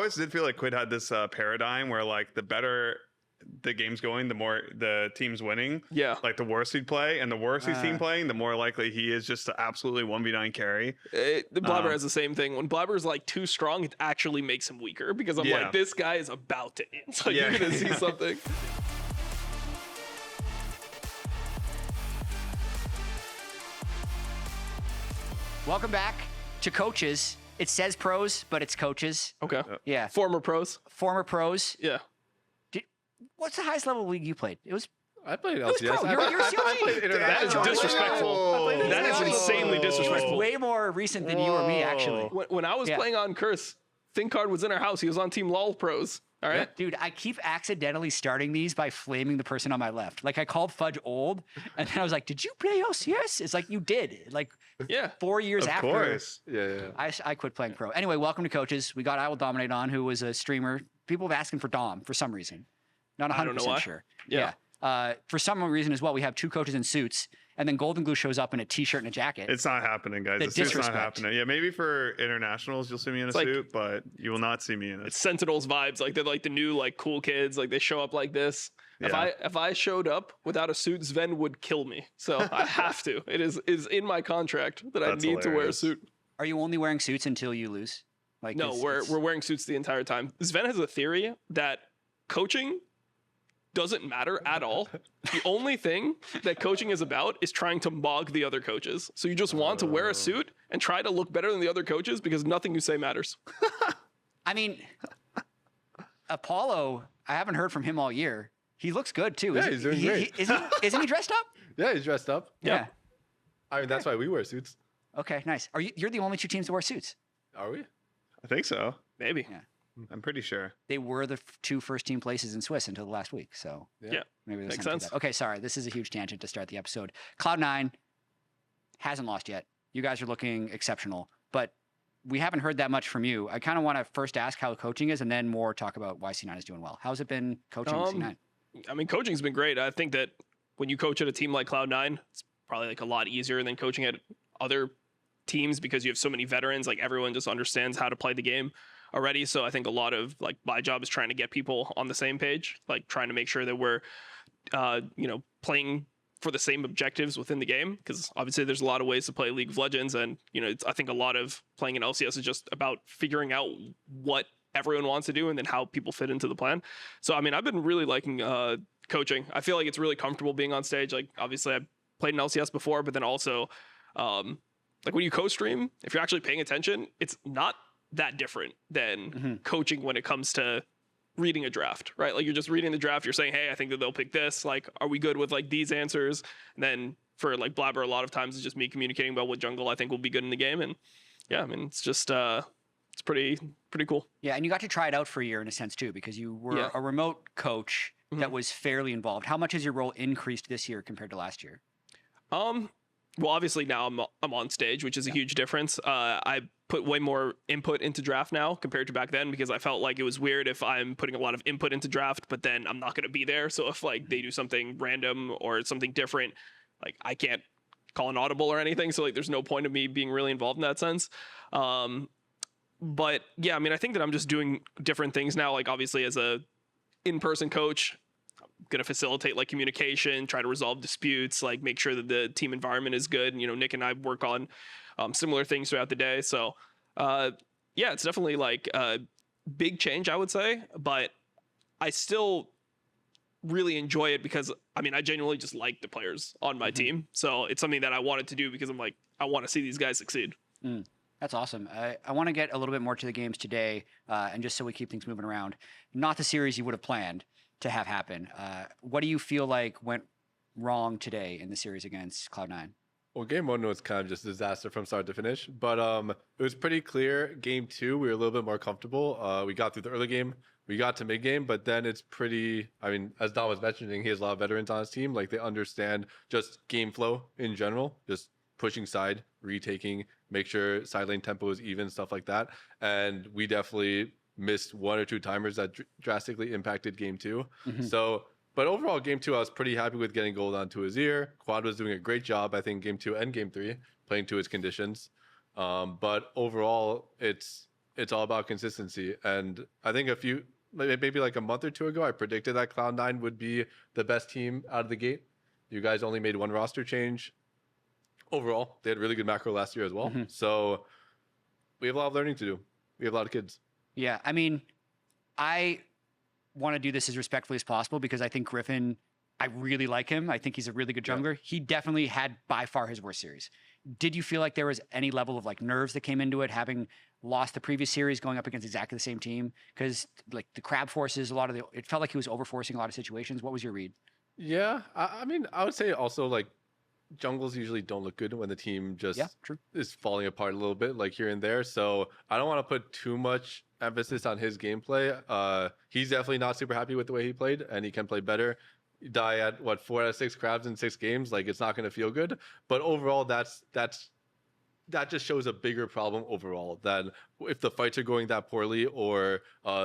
always did feel like Quid had this paradigm where like the better the game's going, the more the team's winning. Yeah. Like the worse he'd play, and the worse his team playing, the more likely he is just to absolutely 1v9 carry. Blabber has the same thing. When Blabber's like too strong, it actually makes him weaker because I'm like, this guy is about to end. Like you're gonna see something. Welcome back to Coaches. It says pros, but it's coaches. Okay. Yeah. Former pros. Former pros. Yeah. What's the highest level league you played? It was. I played LCS. You're I played That is disrespectful. That is insanely disrespectful. Way more recent than you or me, actually. When I was playing on Curse, Thinkcard was in our house. He was on Team LAW Pros. All right. Dude, I keep accidentally starting these by flaming the person on my left. Like I called Fudge old, and then I was like, "Did you play LCS?" It's like you did. Like 4 years after. Of course. Yeah. I quit playing pro. Anyway, welcome to Coaches. We got IWillDominate on, who was a streamer. People have asking for Dom for some reason. Not 100% sure. Yeah. For some reason as well, we have two coaches in suits, and then Goldenglue shows up in a t-shirt and a jacket. It's not happening, guys. It's not happening. Yeah, maybe for internationals you'll see me in a suit, but you will not see me in it. It's Sentinels vibes. Like they're like the new like cool kids. Like they show up like this. Yeah. If I showed up without a suit, Sven would kill me. So I have to. It is in my contract that I need to wear a suit. Are you only wearing suits until you lose? Like no, we're wearing suits the entire time. Sven has a theory that coaching doesn't matter at all. The only thing that coaching is about is trying to mog the other coaches. So you just want to wear a suit and try to look better than the other coaches because nothing you say matters. I mean, Apollo, I haven't heard from him all year. He looks good too. Yeah, he's doing great. Isn't he dressed up? Yeah, he's dressed up. Yeah. I mean, that's why we wear suits. Okay, nice. You're the only two teams to wear suits. Are we? I think so. Maybe. Yeah. I'm pretty sure. They were the two first team places in Swiss until the last week. So yeah. Maybe makes sense. Okay, sorry. This is a huge tangent to start the episode. Cloud9 hasn't lost yet. You guys are looking exceptional, but we haven't heard that much from you. I kind of want to first ask how coaching is and then more talk about why C9 is doing well. How's it been coaching C9? I mean, coaching's been great. I think that when you coach at a team like Cloud9, it's probably like a lot easier than coaching at other teams because you have so many veterans. Like everyone just understands how to play the game already. So I think a lot of like my job is trying to get people on the same page, like trying to make sure that we're, playing for the same objectives within the game. Because obviously there's a lot of ways to play League of Legends. And, I think a lot of playing in LCS is just about figuring out what everyone wants to do and then how people fit into the plan. So, I mean, I've been really liking coaching. I feel like it's really comfortable being on stage. Like obviously I've played in LCS before, but then also like when you co-stream, if you're actually paying attention, it's not that different than coaching when it comes to reading a draft, right? Like you're just reading the draft, you're saying, hey, I think that they'll pick this. Like, are we good with like these answers? And then for like Blabber, a lot of times it's just me communicating about what jungle I think will be good in the game. And yeah, I mean, it's just, it's pretty cool. Yeah. And you got to try it out for a year in a sense too, because you were a remote coach that was fairly involved. How much has your role increased this year compared to last year? Well, obviously now I'm on stage, which is a huge difference. I put way more input into draft now compared to back then because I felt like it was weird if I'm putting a lot of input into draft, but then I'm not going to be there. So if like they do something random or something different, like I can't call an audible or anything. So like there's no point of me being really involved in that sense. But yeah, I mean, I think that I'm just doing different things now. Like obviously as a in-person coach, going to facilitate like communication, try to resolve disputes, like make sure that the team environment is good. And, Nick and I work on similar things throughout the day. So yeah, it's definitely like a big change, I would say, but I still really enjoy it because I mean, I genuinely just like the players on my team. So it's something that I wanted to do because I'm like, I want to see these guys succeed. That's awesome. I want to get a little bit more to the games today. And just so we keep things moving around, not the series you would have planned to have happen. What do you feel like went wrong today in the series against Cloud9? Well, game one was kind of just a disaster from start to finish, but it was pretty clear. Game two, we were a little bit more comfortable. We got through the early game, we got to mid game, but then it's pretty, I mean, as Dom was mentioning, he has a lot of veterans on his team. Like they understand just game flow in general, just pushing side, retaking, make sure side lane tempo is even, stuff like that. And we definitely missed one or two timers that drastically impacted game two. So, but overall, game two, I was pretty happy with getting gold onto his ear. Quad was doing a great job, I think, game two and game three, playing to his conditions. But overall, it's it's all about consistency. And I think maybe like a month or two ago, I predicted that Cloud9 would be the best team out of the gate. You guys only made one roster change. Overall, they had really good macro last year as well. So we have a lot of learning to do. We have a lot of kids. Yeah, I mean, I want to do this as respectfully as possible because I think Griffin, I really like him. I think he's a really good jungler. Yeah. He definitely had by far his worst series. Did you feel like there was any level of like nerves that came into it, having lost the previous series, going up against exactly the same team? Because like the crab forces, it felt like he was overforcing a lot of situations. What was your read? Yeah, I mean, I would say also like jungles usually don't look good when the team just is falling apart a little bit, like here and there. So I don't want to put too much emphasis on his gameplay. He's definitely not super happy with the way he played, and he can play better. You die at 4 out of 6 crabs in 6 games, like it's not going to feel good. But overall, that just shows a bigger problem overall than if the fights are going that poorly, or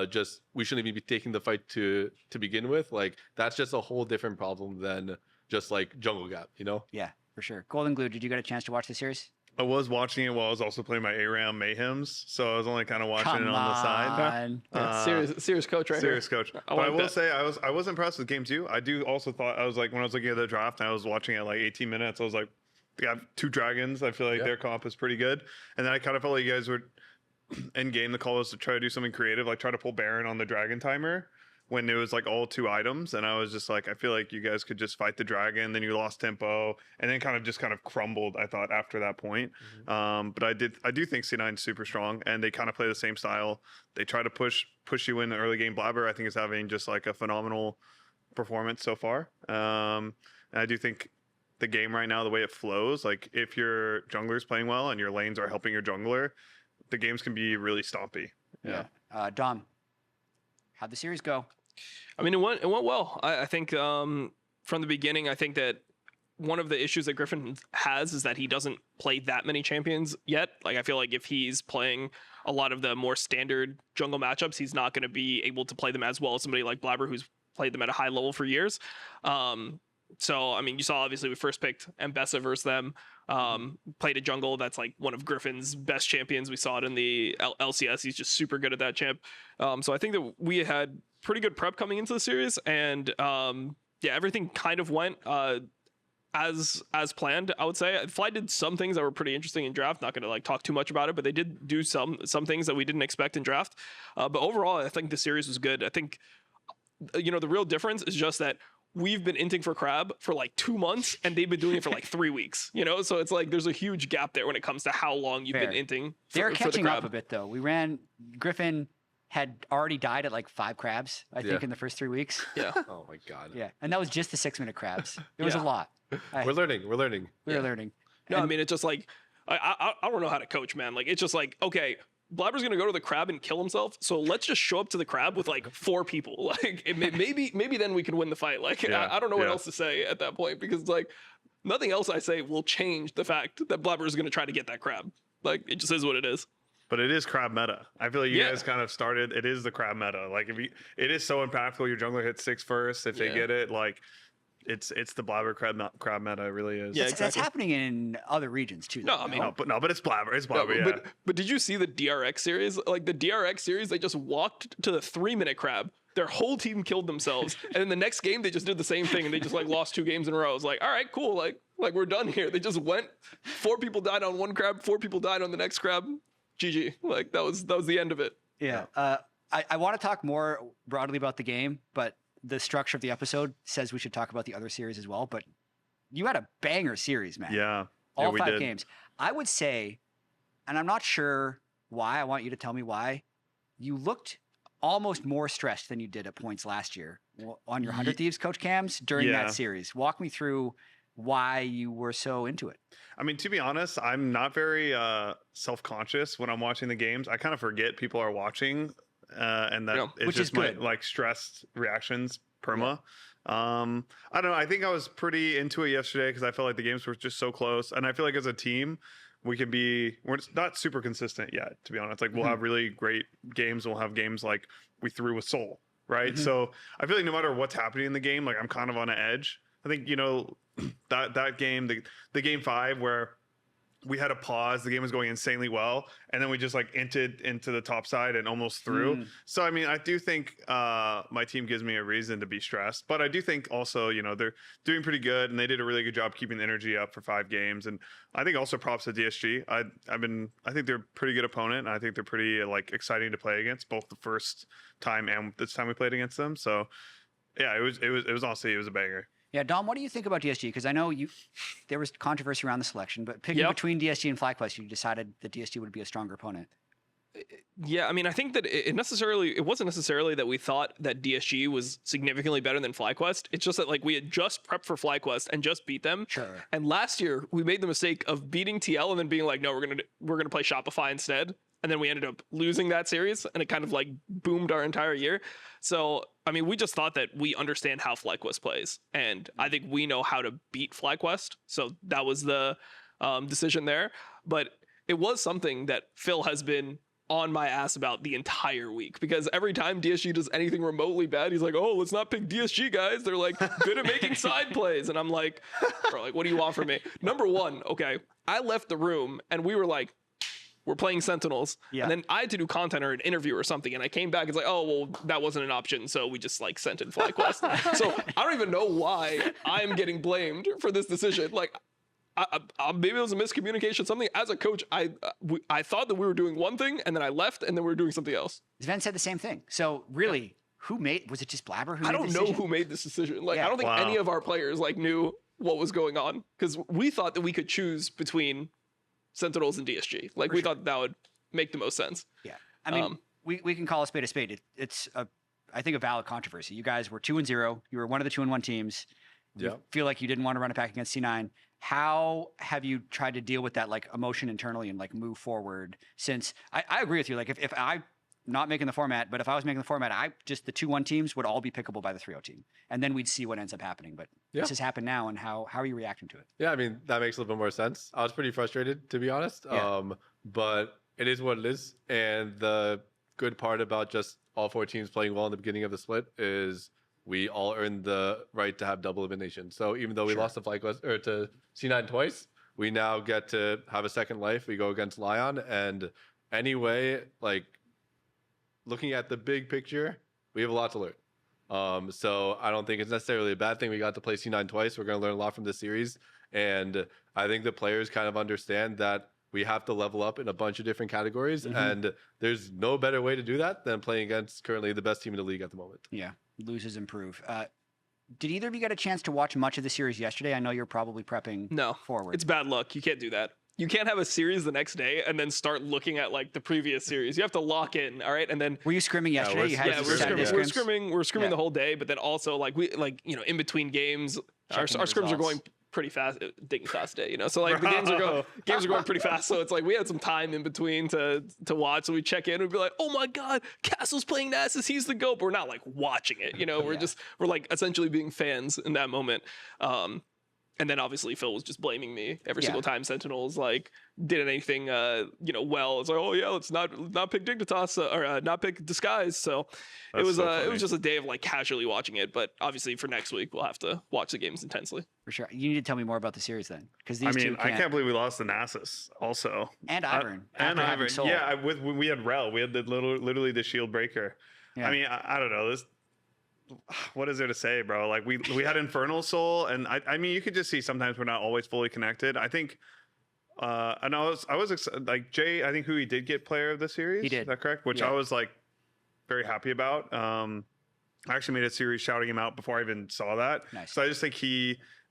just we shouldn't even be taking the fight to begin with. Like that's just a whole different problem than just like jungle gap, you know? Yeah, for sure. Goldenglue, did you get a chance to watch the series? I was watching it while I was also playing my ARAM Mayhems, so I was only kind of watching it on the side. Serious coach right serious here. Coach. But I will say I was impressed with game 2. I do also thought I was like when I was looking at the draft and I was watching it like 18 minutes, I was like, they have 2 dragons. I feel like their comp is pretty good. And then I kind of felt like you guys were in game. The call was to try to do something creative, like try to pull Baron on the dragon timer when it was like all 2 items. And I was just like, I feel like you guys could just fight the dragon. Then you lost tempo and then kind of crumbled, I thought, after that point. But I do think C9 is super strong and they kind of play the same style. They try to push you in the early game. Blabber, I think, is having just like a phenomenal performance so far. And I do think the game right now, the way it flows, like if your jungler's playing well and your lanes are helping your jungler, the games can be really stompy. Yeah. Dom, how'd the series go? I mean, it went well. I think from the beginning, I think that one of the issues that Griffin has is that he doesn't play that many champions yet. Like, I feel like if he's playing a lot of the more standard jungle matchups, he's not going to be able to play them as well as somebody like Blabber, who's played them at a high level for years. So, I mean, you saw, obviously, we first picked Mbessa versus them, played a jungle that's like one of Griffin's best champions. We saw it in the LCS. He's just super good at that champ. So I think that we had pretty good prep coming into the series, and everything kind of went as planned, I would say. Fly did some things that were pretty interesting in draft. Not going to like talk too much about it, but they did do some things that we didn't expect in draft. But overall, I think the series was good. I think, the real difference is just that we've been inting for crab for like 2 months and they've been doing it for like 3 weeks, so it's like there's a huge gap there when it comes to how long you've been inting. They're catching up a bit though. Griffin had already died at like 5 crabs, I think, in the first 3 weeks. Yeah. Oh my God. Yeah. And that was just the 6-minute crabs. It was a lot. We're learning. We're learning. No, I mean, it's just like, I don't know how to coach, man. Like, it's just like, okay, Blabber's gonna go to the crab and kill himself, so let's just show up to the crab with like 4 people. Like maybe then we can win the fight. Like I don't know what else to say at that point, because like nothing else I say will change the fact that Blabber is gonna try to get that crab. Like it just is what it is. But it is crab meta. I feel like you guys kind of started. It is the crab meta. Like it is so impactful. Your jungler hits 6 first if they get it. Like it's the Blabber crab meta. It really is. Yeah, exactly. That's happening in other regions too. No, I mean, but it's Blabber. It's Blabber. No, but did you see the DRX series? Like the DRX series, they just walked to the 3-minute crab. Their whole team killed themselves, and then the next game they just did the same thing, and they just like lost 2 games in a row. I was like, all right, cool. Like we're done here. They just went. 4 people died on one crab. 4 people died on the next crab. GG. Like that was the end of it. Yeah. I want to talk more broadly about the game, but the structure of the episode says we should talk about the other series as well. But you had a banger series, man. Yeah. All 5 games. I would say, and I'm not sure why, I want you to tell me why, you looked almost more stressed than you did at points last year on your 100 Thieves Coach Cams during that series. Walk me through why you were so into it. I mean, to be honest, I'm not very self-conscious when I'm watching the games. I kind of forget people are watching. And that it's just my like stressed reactions perma. I don't know. I think I was pretty into it yesterday because I felt like the games were just so close, and I feel like as a team we're not super consistent yet, to be honest. Like we'll have really great games. We'll have games like we threw with Soul, right? So I feel like no matter what's happening in the game, like I'm kind of on an edge. I think that game, the game 5 where we had a pause. The game was going insanely well, and then we just like inted into the top side and almost through. So I mean, I do think my team gives me a reason to be stressed, but I do think also, you know, they're doing pretty good, and they did a really good job keeping the energy up for 5 games. And I think also props to DSG. I think they're a pretty good opponent, and I think they're pretty like exciting to play against, both the first time and this time we played against them. So yeah, it was honestly, it was a banger. Yeah, Dom, what do you think about DSG? Because I know there was controversy around the selection, but picking between DSG and Flyquest, you decided that DSG would be a stronger opponent. Yeah, I mean, I think that it wasn't necessarily that we thought that DSG was significantly better than Flyquest. It's just that like we had just prepped for Flyquest and just beat them. Sure. And last year we made the mistake of beating TL and then being like, no, we're gonna play Shopify instead. And then we ended up losing that series, and it kind of like boomed our entire year. So, I mean, we just thought that we understand how Flyquest plays, and I think we know how to beat Flyquest. So that was the decision there. But it was something that Phil has been on my ass about the entire week, because every time DSG does anything remotely bad, he's like, oh, let's not pick DSG, guys. They're like good at making side plays. And I'm like, bro, like, what do you want from me? Number one, okay, I left the room and we were like, we're playing Sentinels. Yeah. And then I had to do content or an interview or something. And I came back, it's like, oh, well, that wasn't an option. So we just like sent in Flyquest. So I don't even know why I'm getting blamed for this decision. Like, maybe it was a miscommunication, something. As a coach, I thought that we were doing one thing, and then I left, and then we were doing something else. Sven said the same thing. So really, was it just Blabber? I don't know who made this decision. Like, I don't think any of our players like knew what was going on, because we thought that we could choose between Sentinels and DSG. Like, we thought that would make the most sense. Yeah, I mean, we can call a spade a spade. It's I think a valid controversy. You guys were 2-0. You were one of the 2-1 teams. Yeah. Feel like you didn't want to run it back against C9. How have you tried to deal with that like emotion internally and like move forward? Since I agree with you. Like if I'm not making the format, but if I was making the format, the 2-1 teams would all be pickable by the 3-0 team, and then we'd see what ends up happening. But this has happened now, and how are you reacting to it? Yeah, I mean, that makes a little bit more sense. I was pretty frustrated, to be honest. Yeah. But it is what it is, and the good part about just all 4 teams playing well in the beginning of the split is we all earned the right to have double elimination. So even though we lost to Flyquest or to C9 twice, we now get to have a second life. We go against Lyon, and anyway, like looking at the big picture, we have a lot to learn. So I don't think it's necessarily a bad thing. We got to play C9 twice. We're going to learn a lot from this series, and I think the players kind of understand that we have to level up in a bunch of different categories, and there's no better way to do that than playing against currently the best team in the league at the moment. Yeah. Loses improve. Did either of you get a chance to watch much of the series yesterday? I know you're probably prepping forward. It's bad luck. You can't do that. You can't have a series the next day and then start looking at like the previous series. You have to lock in, all right? And then were you scrimming yesterday? We're scrimming the whole day, but then also like in between games, our scrims are going pretty fast, digging fast day, so like the games are going pretty fast, so it's like we had some time in between to watch, so we check in, we'd be like, oh my god, Castle's playing Nasus, he's the GOAT, but we're not like watching it, we're like essentially being fans in that moment. And then obviously Phil was just blaming me every single time Sentinels like did anything well. It's like, oh yeah, let's not pick Dignitas or not pick Disguise. So it was just a day of like casually watching it. But obviously for next week we'll have to watch the games intensely. For sure. You need to tell me more about the series then, because I can't believe we lost to Nasus also, and Ivern Yeah, we had Rel. We had literally the shield breaker. Yeah. I mean, I don't know this. What is there to say, bro? Like we had Infernal Soul, and I mean, you could just see sometimes we're not always fully connected. I think, and I was like Jay. I think he did get player of the series. He did. Is that correct? Which I was like very happy about. I actually made a series shouting him out before I even saw that. Nice. So I just think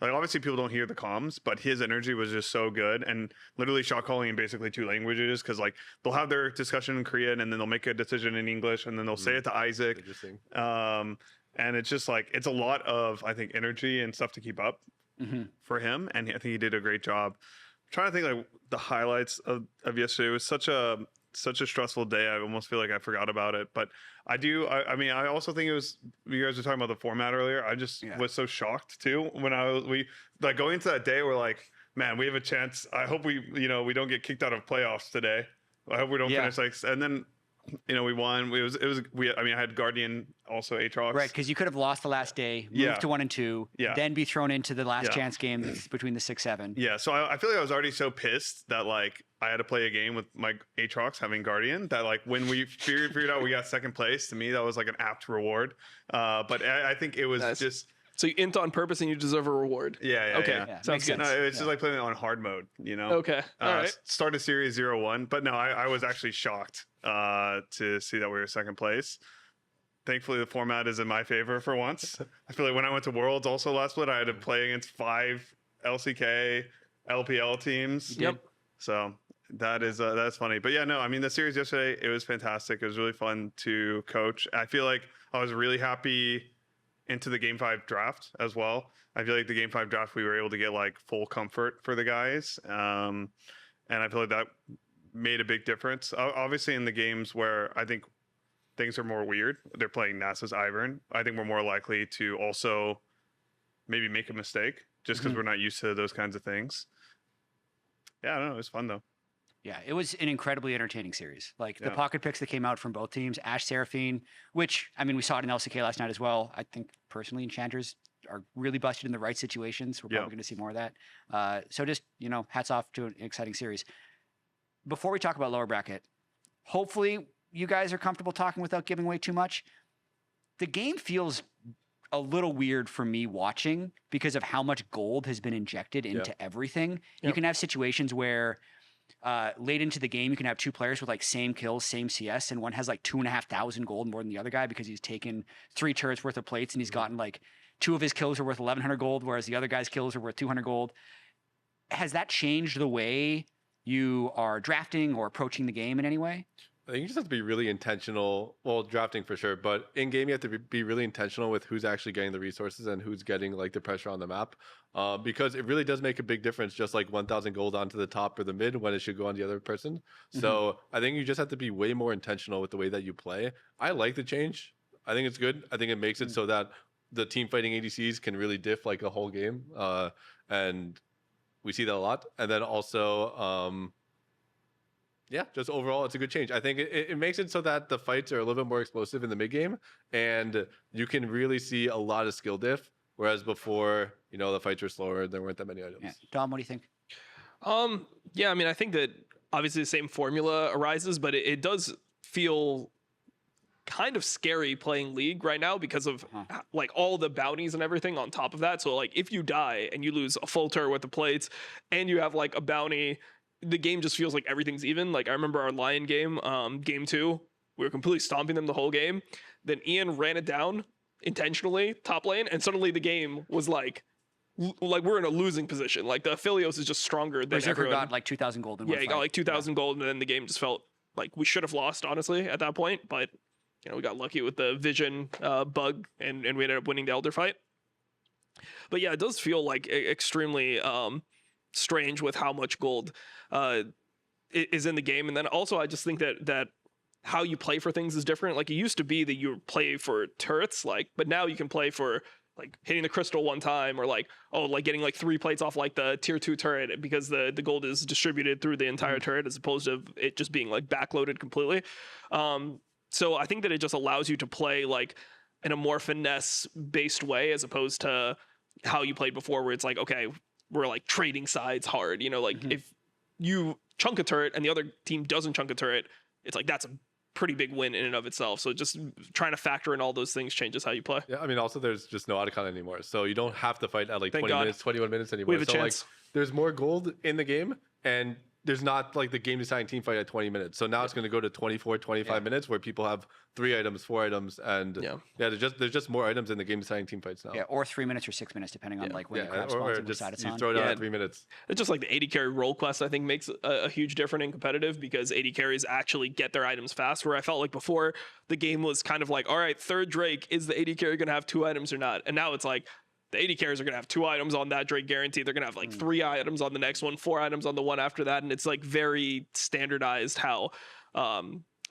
obviously people don't hear the comms, but his energy was just so good, and literally shot calling in basically 2 languages, because like they'll have their discussion in Korean and then they'll make a decision in English and then they'll say it to Isaac. Interesting. And it's just like, it's a lot of, I think, energy and stuff to keep up for him. And I think he did a great job. I'm trying to think like the highlights of yesterday. It was such a stressful day. I almost feel like I forgot about it. But I mean, I also think it was, you guys were talking about the format earlier. I just was so shocked too when we going into that day, we're like, man, we have a chance. I hope we don't get kicked out of playoffs today. I hope we don't finish and then we won. I mean, I had Guardian, also Aatrox. Right, because you could have lost the last day, moved to 1 and 2, then be thrown into the last chance game between the 6-7. Yeah, so I feel like I was already so pissed that like I had to play a game with my Aatrox having Guardian that like when we figured out we got second place, to me that was like an apt reward. But I think it was just. So you int on purpose and you deserve a reward. Yeah. Okay. Yeah. Sounds good. No, it's just like playing it on hard mode, Okay. All right. Start a series 0-1. But no, I was actually shocked to see that we were second place. Thankfully, the format is in my favor for once. I feel like when I went to Worlds also last split, I had to play against 5 LCK, LPL teams. Yep. So that's funny. But yeah, no, I mean, the series yesterday, it was fantastic. It was really fun to coach. I feel like I was really happy into the Game 5 draft as well. I feel like the Game 5 draft, we were able to get like full comfort for the guys. And I feel like that made a big difference. Obviously in the games where I think things are more weird, they're playing NASA's Ivern. I think we're more likely to also maybe make a mistake just because we're not used to those kinds of things. Yeah, I don't know. It was fun though. Yeah, it was an incredibly entertaining series. Like the pocket picks that came out from both teams, Ashe Seraphine, which, I mean, we saw it in LCK last night as well. I think personally Enchanters are really busted in the right situations. We're probably going to see more of that. So just, hats off to an exciting series. Before we talk about lower bracket, hopefully you guys are comfortable talking without giving away too much. The game feels a little weird for me watching because of how much gold has been injected into everything. You can have situations where late into the game, you can have 2 players with like same kills, same CS, and one has like 2,500 gold more than the other guy because he's taken 3 turrets worth of plates and he's gotten like 2 of his kills are worth 1,100 gold, whereas the other guy's kills are worth 200 gold. Has that changed the way you are drafting or approaching the game in any way? I think you just have to be really intentional. Well, drafting for sure, but in game you have to be really intentional with who's actually getting the resources and who's getting like the pressure on the map, because it really does make a big difference. Just like 1,000 gold onto the top or the mid when it should go on the other person. So I think you just have to be way more intentional with the way that you play. I like the change. I think it's good. I think it makes it so that the team fighting ADCs can really diff like a whole game, and we see that a lot. And then also. Yeah, just overall, it's a good change. I think it makes it so that the fights are a little bit more explosive in the mid game, and you can really see a lot of skill diff. Whereas before, the fights were slower, there weren't that many items. Yeah. Dom, what do you think? Yeah, I mean, I think that obviously the same formula arises, but it does feel kind of scary playing League right now because of like all the bounties and everything on top of that. So like if you die and you lose a full turret with the plates, and you have like a bounty, the game just feels like everything's even. Like I remember our Lyon game, game 2, we were completely stomping them the whole game. Then Ian ran it down intentionally top lane, and suddenly the game was like we're in a losing position. Like the Aphelios is just stronger than Berserker everyone. got like 2,000 gold in Yeah, one he fight. got like 2,000 gold, and then the game just felt like we should have lost, honestly, at that point. But we got lucky with the vision bug, and we ended up winning the Elder fight. But yeah, it does feel like extremely strange with how much gold is in the game. And then also I just think that how you play for things is different. Like it used to be that you play for turrets, but now you can play for like hitting the crystal one time, or like getting like 3 plates off like the tier 2 turret, because the gold is distributed through the entire turret as opposed to it just being like backloaded completely. So I think that it just allows you to play like in a more finesse based way as opposed to how you played before, where it's like, okay, we're like trading sides hard, if you chunk a turret and the other team doesn't chunk a turret, it's like that's a pretty big win in and of itself. So just trying to factor in all those things changes how you play. Yeah, I mean, also there's just no Otacon anymore, so you don't have to fight at like 20 minutes, 21 minutes anymore. We have a so chance. Like there's more gold in the game, and there's not like the game deciding team fight at 20 minutes. So now it's going to go to 24, 25 minutes where people have 3 items, 4 items, and there's just more items in the game deciding team fights now. Yeah, or 3 minutes or 6 minutes, depending on like when the crab spawns and which side it's on. Throw it out at 3 minutes. It's just like the AD carry role quest, I think, makes a huge difference in competitive, because AD carries actually get their items fast, where I felt like before the game was kind of like, all right, third Drake, is the AD carry going to have 2 items or not? And now it's like, the AD carries are going to have 2 items on that Drake guarantee. They're going to have like 3 items on the next one, 4 items on the one after that. And it's like very standardized how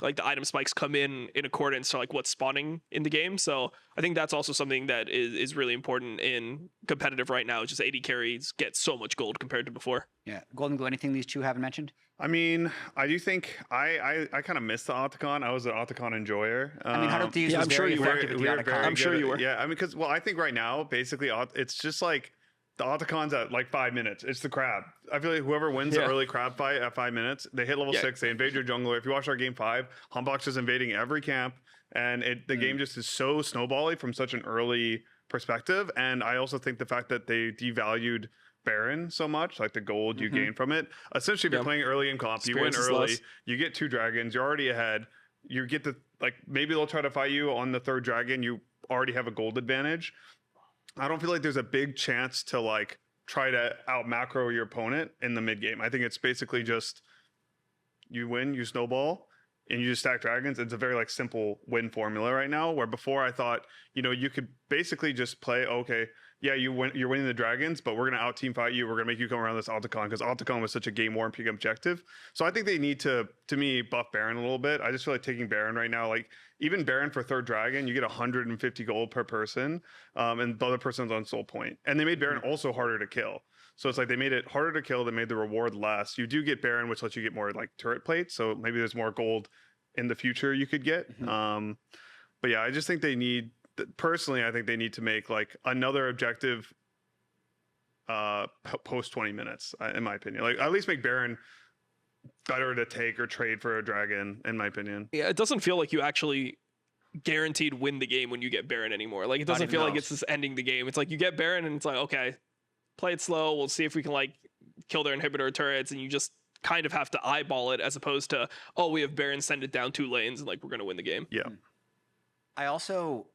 like the item spikes come in accordance to like what's spawning in the game. So I think that's also something that is really important in competitive right now. Just AD carries get so much gold compared to before. Yeah. Goldenglue, anything these two haven't mentioned? I mean, I do think I kind of missed the Otacon. I was an Otacon enjoyer. I mean, Huddle Thieves yeah, was I'm sure very you were. effective with the We were very Otacon. I'm sure good you at- were. Yeah, I mean, because I think right now basically it's just like the Otacon's at like 5 minutes. It's the crab. I feel like whoever wins the Yeah. early crab fight at 5 minutes, they hit level 6, they invade your jungler. If you watch our game 5, Humbox is invading every camp, and the game just is so snowbally from such an early perspective. And I also think the fact that they devalued Baron so much, like the gold you gain from it. Essentially, if you're playing early game comp, you win Experience is early, less. you get 2 dragons, you're already ahead. You get the like maybe they'll try to fight you on the 3rd dragon. You already have a gold advantage. I don't feel like there's a big chance to like try to out macro your opponent in the mid game. I think it's basically just you win, you snowball, and you just stack dragons. It's a very like simple win formula right now. Where before I thought, you could basically just play, okay, yeah, you're winning the dragons, but we're gonna out team fight you. We're gonna make you come around this Otacon because Otacon was such a game warping objective. So I think they need to me, buff Baron a little bit. I just feel like taking Baron right now, like even Baron for 3rd dragon, you get 150 gold per person, and the other person's on soul point. And they made Baron also harder to kill. So it's like they made it harder to kill. They made the reward less. You do get Baron, which lets you get more like turret plates. So maybe there's more gold in the future you could get. But yeah, I just think they need. Personally, I think they need to make like another objective post 20 minutes, in my opinion. Like at least make Baron better to take or trade for a dragon, in my opinion. Yeah, it doesn't feel like you actually guaranteed win the game when you get Baron anymore. Like it doesn't even feel like close. it's just ending the game. It's like you get Baron and it's like, okay, play it slow. We'll see if we can like kill their inhibitor turrets, and you just kind of have to eyeball it as opposed to, oh, we have Baron, send it down 2 lanes and like we're gonna win the game. Yeah. I also,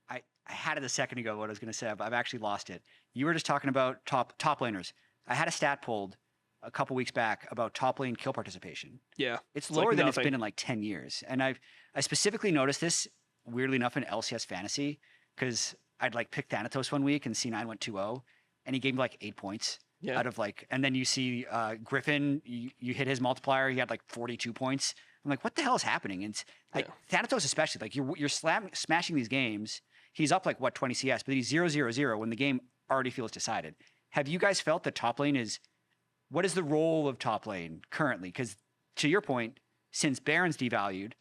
I had it a second ago what I was going to say, but I've actually lost it. You were just talking about top laners. I had a stat pulled a couple weeks back about top lane kill participation. Yeah. It's like lower than it's nothing. been in like 10 years. And I specifically noticed this, weirdly enough, in LCS Fantasy, because I'd like pick Thanatos one week and C9 went 2-0, and he gave me like 8 points. Yeah. Out of like, and then you see Griffin, you hit his multiplier, he had like 42 points. I'm like, what the hell is happening? And it's like Thanatos especially, like you're smashing these games. He's up like what 20 CS, but he's 0-0-0 when the game already feels decided. Have you guys felt that top lane what is the role of top lane currently? Because to your point, since Baron's devalued,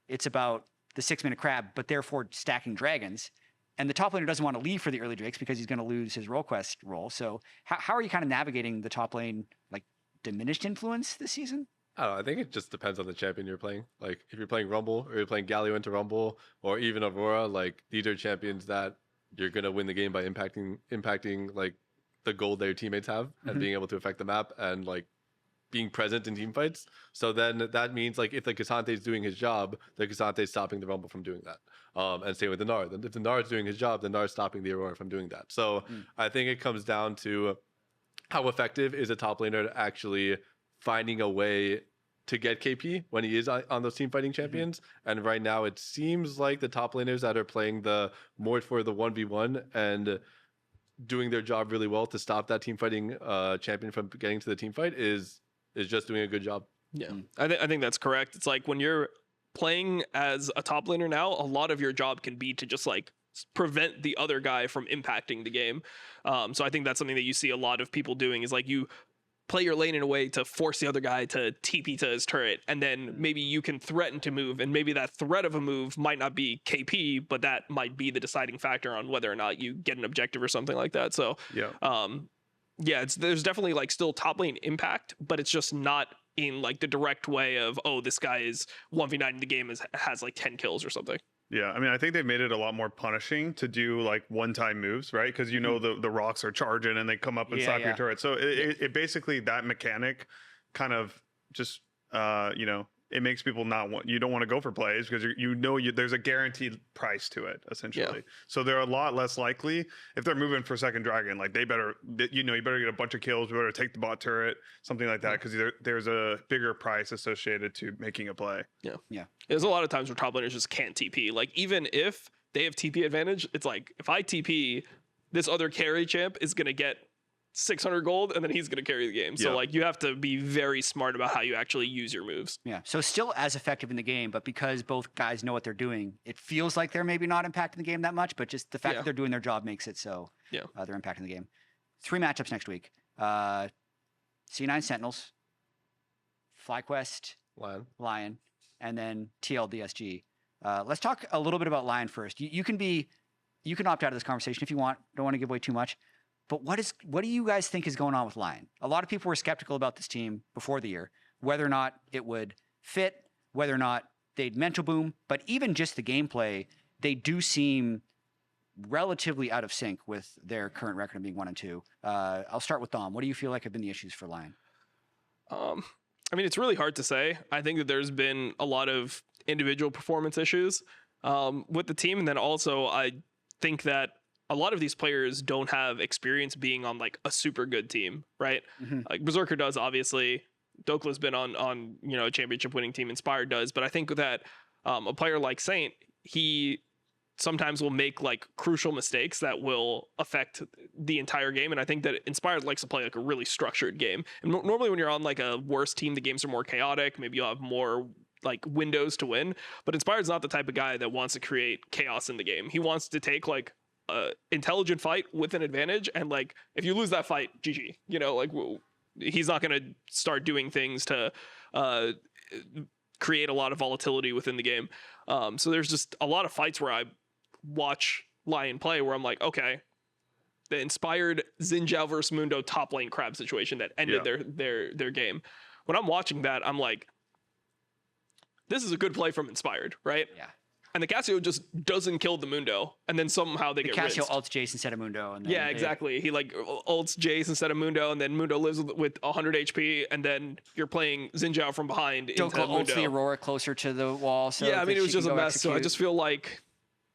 it's about the 6-minute crab, but therefore stacking dragons. And the top laner doesn't want to leave for the early drakes because he's going to lose his role quest role. So how are you kind of navigating the top lane like diminished influence this season? I don't know. I think it just depends on the champion you're playing. Like if you're playing Rumble or you're playing Galio into Rumble or even Aurora, like these are champions that you're gonna win the game by impacting like the gold that your teammates have and being able to affect the map and like being present in team fights. So then that means like if the Cassante is doing his job, the Cassante is stopping the Rumble from doing that. And same with the Nard. If the Nard is doing his job, the Nard is stopping the Aurora from doing that. So I think it comes down to how effective is a top laner to actually finding a way to get KP when he is on those team fighting champions. And right now it seems like the top laners that are playing the more for the 1v1 and doing their job really well to stop that team fighting champion from getting to the team fight is just doing a good job. Yeah, I think that's correct. It's like when you're playing as a top laner now, a lot of your job can be to just like prevent the other guy from impacting the game. So I think that's something that you see a lot of people doing is like you play your lane in a way to force the other guy to TP to his turret, and then maybe you can threaten to move, and maybe that threat of a move might not be KP, but that might be the deciding factor on whether or not you get an objective or something like that. So there's definitely like still top lane impact, but it's just not in like the direct way of, oh, this guy is 1v9 in the game has like 10 kills or something. Yeah, I mean, I think they've made it a lot more punishing to do like one-time moves, right? Because the rocks are charging and they come up and slap your turret. So it basically that mechanic kind of just it makes people you don't want to go for plays because there's a guaranteed price to it essentially. Yeah. So they're a lot less likely if they're moving for second dragon, like you better get a bunch of kills, you better take the bot turret, something like that, because there's a bigger price associated to making a play. Yeah. There's a lot of times where top laners just can't TP. Like even if they have TP advantage, it's like if I TP, this other carry champ is gonna get 600 gold, and then he's going to carry the game. So like you have to be very smart about how you actually use your moves. Yeah. So still as effective in the game, but because both guys know what they're doing, it feels like they're maybe not impacting the game that much, but just the fact that they're doing their job makes it so they're impacting the game. 3 matchups next week. C9 Sentinels, Flyquest, Lyon, and then TLDSG. Let's talk a little bit about Lyon first. You can opt out of this conversation if you want. Don't want to give away too much. But what do you guys think is going on with Lyon? A lot of people were skeptical about this team before the year, whether or not it would fit, whether or not they'd mental boom. But even just the gameplay, they do seem relatively out of sync with their current record of being 1-2. I'll start with Dom. What do you feel like have been the issues for Lyon? I mean, it's really hard to say. I think that there's been a lot of individual performance issues with the team. And then also I think that a lot of these players don't have experience being on like a super good team, right? Like Berserker does, obviously. Dokla's been on a championship winning team. Inspired does. But I think that a player like Saint, he sometimes will make like crucial mistakes that will affect the entire game. And I think that Inspired likes to play like a really structured game. And normally when you're on like a worse team, the games are more chaotic. Maybe you'll have more like windows to win. But Inspired's not the type of guy that wants to create chaos in the game. He wants to take like a intelligent fight with an advantage. And like, if you lose that fight, GG, like he's not going to start doing things to create a lot of volatility within the game. So there's just a lot of fights where I watch Lyon play where I'm like, okay, the Inspired Xin Zhao versus Mundo top lane crab situation that ended their game. When I'm watching that, I'm like, this is a good play from Inspired, right? Yeah. And the Cassio just doesn't kill the Mundo, and then somehow they get Cassio rinsed. ults Jace instead of Mundo. And then exactly. He like ults Jace instead of Mundo, and then Mundo lives with 100 HP, and then you're playing Xin Zhao from behind. Dokla ults the Aurora closer to the wall. So I mean, it was just a mess. Execute. So I just feel like,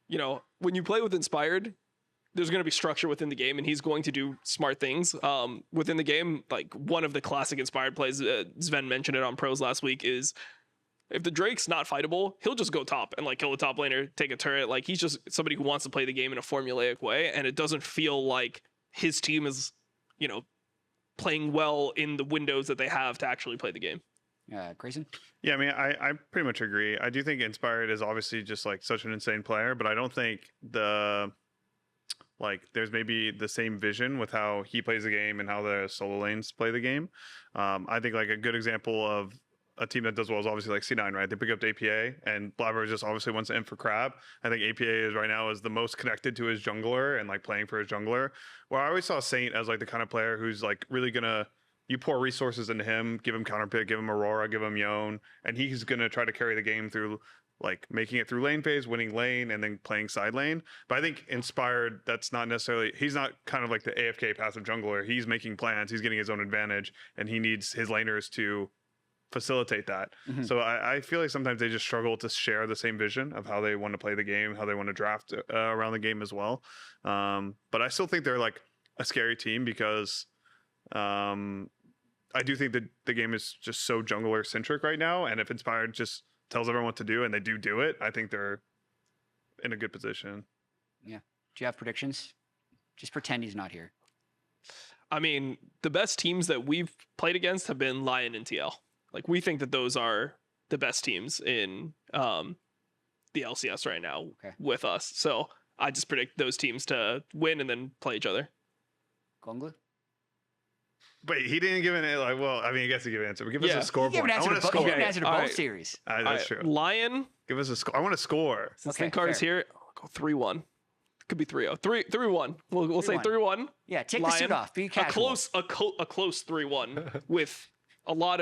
when you play with Inspired, there's going to be structure within the game, and he's going to do smart things within the game. Like one of the classic Inspired plays, Sven mentioned it on Pros last week, is if the Drake's not fightable, he'll just go top and like kill the top laner, take a turret. Like he's just somebody who wants to play the game in a formulaic way, and it doesn't feel like his team is, playing well in the windows that they have to actually play the game. Grayson? Yeah, I mean, I pretty much agree. I do think Inspired is obviously just like such an insane player, but I don't think there's maybe the same vision with how he plays the game and how the solo lanes play the game. I think like a good example of a team that does well is obviously like C9, right? They pick up the APA, and Blabber just obviously wants to in for Crab. I think APA is right now is the most connected to his jungler and like playing for his jungler. Where I always saw Saint as like the kind of player who's like really gonna, you pour resources into him, give him counter pick, give him Aurora, give him Yone, and he's gonna try to carry the game through like making it through lane phase, winning lane, and then playing side lane. But I think Inspired, that's not necessarily, he's not kind of like the AFK passive jungler. He's making plans, he's getting his own advantage, and he needs his laners to facilitate that. So I feel like sometimes they just struggle to share the same vision of how they want to play the game, how they want to draft around the game as well. But I still think they're like a scary team because I do think that the game is just so jungler centric right now. And if Inspired just tells everyone what to do and they do it, I think they're in a good position. Yeah. Do you have predictions? Just pretend he's not here. I mean, the best teams that we've played against have been Lyon and TL. Like, we think that those are the best teams in the LCS right now with us. So I just predict those teams to win and then play each other. Goldenglue? Wait, he didn't give an like. Well, I mean, I guess he gave an answer. But give us a scoreboard. I want a score. Give an answer to both series. That's true. Lyon. Give us a score. I want a score. Since Thinkcard is here, I'll go 3-1. Could be 3-0. 3-1. We'll say 3-1. Yeah, take Lyon, the suit off. Be casual. A close 3-1 with a lot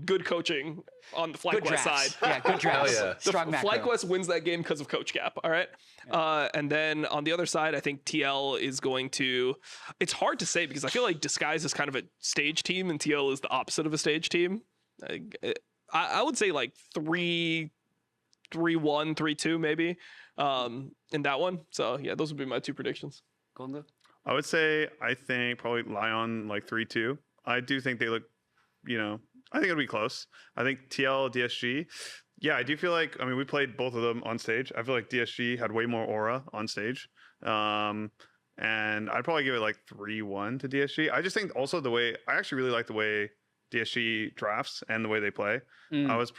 good coaching on the Flyquest side. Yeah, good drafts. Strong macro. Flyquest wins that game because of coach gap. All right. Yeah. And then on the other side, I think TL is going to. It's hard to say because I feel like Disguise is kind of a stage team, and TL is the opposite of a stage team. I would say like 3-1, 3-2 maybe in that one. So yeah, those would be my two predictions. Goldenglue? I would say I think probably Lyon like 3-2. I do think they look, I think it'll be close. I think TL, DSG. Yeah, I do feel like, we played both of them on stage. I feel like DSG had way more aura on stage. and I'd probably give it like 3-1 to DSG. I just think also I actually really like the way DSG drafts and the way they play. I was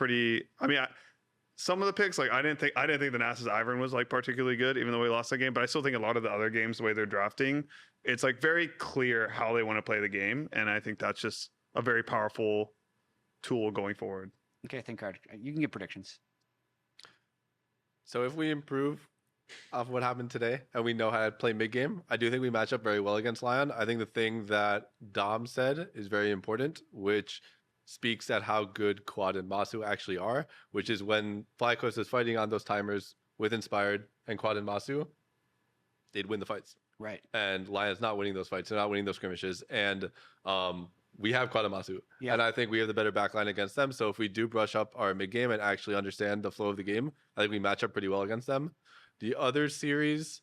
some of the picks, like I didn't think the Nasus Ivern was like particularly good, even though we lost that game. But I still think a lot of the other games, the way they're drafting, it's like very clear how they want to play the game, and I think that's just a very powerful tool going forward. Okay, Thinkcard, you can give predictions. So if we improve off what happened today and we know how to play mid game, I do think we match up very well against Lyon. I think the thing that Dom said is very important, which speaks at how good Quad and Masu actually are, which is when Flyquest is fighting on those timers with Inspired and Quad and Masu, they'd win the fights. Right. And Lyon's not winning those fights. They're not winning those skirmishes. And we have Quad and Masu. Yeah. And I think we have the better backline against them. So if we do brush up our mid game and actually understand the flow of the game, I think we match up pretty well against them. The other series,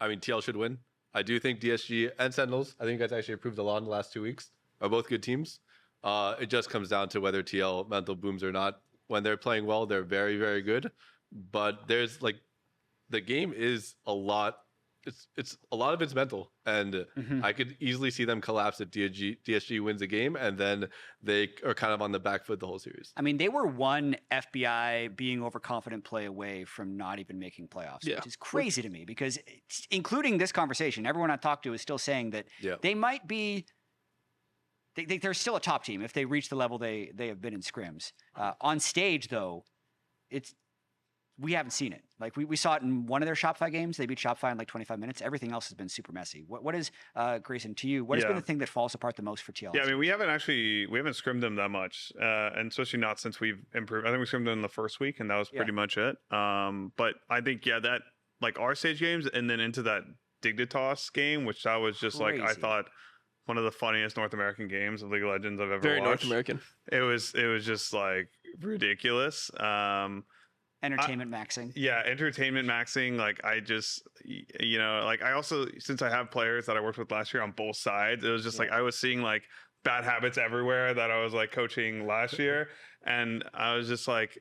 I mean, TL should win. I do think DSG and Sentinels, I think you guys actually improved a lot in the last 2 weeks, are both good teams. It just comes down to whether TL mental booms or not. When they're playing well, they're very, very good. But there's like, the game is a lot. It's a lot of it's mental, and I could easily see them collapse if DSG wins a game, and then they are kind of on the back foot the whole series. I mean, they were one FBI being overconfident play away from not even making playoffs, which is crazy to me because, including this conversation, everyone I talked to is still saying that they might be. They're still a top team if they reach the level they have been in scrims. On stage, though, we haven't seen it. Like we saw it in one of their Shopify games. They beat Shopify in like 25 minutes. Everything else has been super messy. What is, Grayson, to you, what has been the thing that falls apart the most for TL? Yeah, I mean, we haven't scrimmed them that much, and especially not since we've improved. I think we scrimmed them in the first week, and that was pretty much it. But I think, that like our stage games and then into that Dignitas game, which that was just like, I thought, one of the funniest North American games of League of Legends I've ever watched. Very North American. It was just like ridiculous. Entertainment maxing. Yeah, entertainment maxing. Like I just, like I also, since I have players that I worked with last year on both sides, it was just like I was seeing like bad habits everywhere that I was like coaching last year. And I was just like,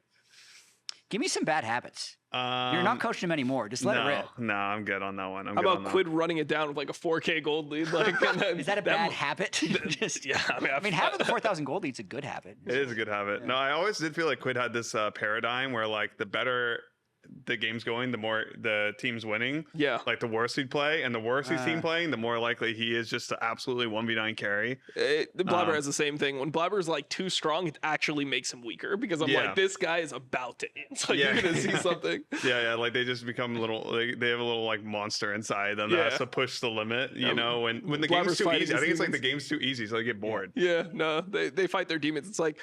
give me some bad habits. You're not coaching them anymore. Just let it rip. No, I'm good on that one. How about Quid running it down with like a 4K gold lead? Like, is that a bad habit? Just, I mean, having the 4,000 gold lead's a good habit. It is a good habit. Yeah. No, I always did feel like Quid had this paradigm where like the better the game's going, the more the team's winning. Yeah. Like the worse he'd play, and the worse he's team playing, the more likely he is just to absolutely 1v9 carry. Blabber has the same thing. When Blabber's like too strong, it actually makes him weaker because I'm like, this guy is about to end. Like you're gonna see something. Yeah, like they just become a little. They have a little like monster inside them that has to push the limit. You know, when the game's too easy, I think it's like the game's too easy, so they get bored. Yeah, no, they fight their demons. It's like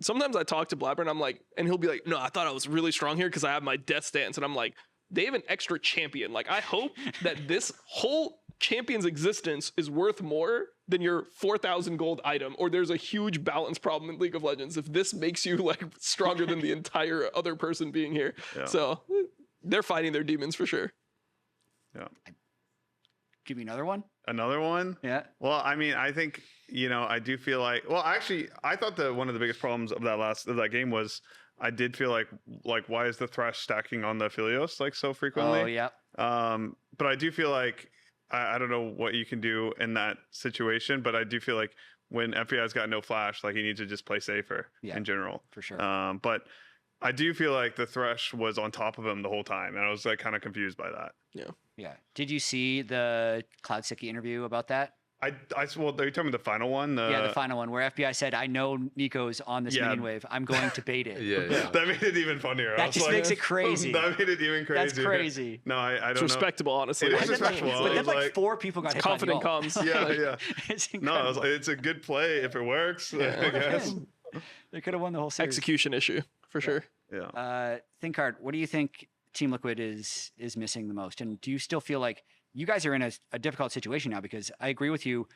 sometimes I talk to Blabber and I'm like, and he'll be like, no, I thought I was really strong here because I have my death stance. And I'm like, they have an extra champion. Like, I hope that this whole champion's existence is worth more than your 4,000 gold item, or there's a huge balance problem in League of Legends if this makes you like stronger than the entire other person being here. Yeah. So they're fighting their demons for sure. Yeah. Give me another one. Another one? Yeah. Well, I mean, I think, I do feel like, well, actually, I thought that one of the biggest problems of that game was I did feel like why is the Thresh stacking on the Philios like so frequently? Oh, yeah. But I do feel like, I don't know what you can do in that situation, but I do feel like when FPI's got no flash, like he needs to just play safer in general. For sure. But I do feel like the Thresh was on top of him the whole time, and I was like kind of confused by that. Yeah. Yeah. Did you see the Cloud Sicky interview about that? Well, are you talking about the final one? The final one where FBI said, I know Nico's on this minion wave. I'm going to bait it. Yeah. That made it even funnier. That just makes it crazy. That made it even crazy. That's crazy. No, I don't know. It's respectable, honestly. It is respectable. But then like 4 people got hit confident by the comms. Yeah. It's no, it's a good play if it works. I guess. They could have won the whole series. Execution issue, for sure. Yeah. Thinkcard, what do you think Team Liquid is missing the most? And do you still feel like you guys are in a difficult situation now? Because I agree with you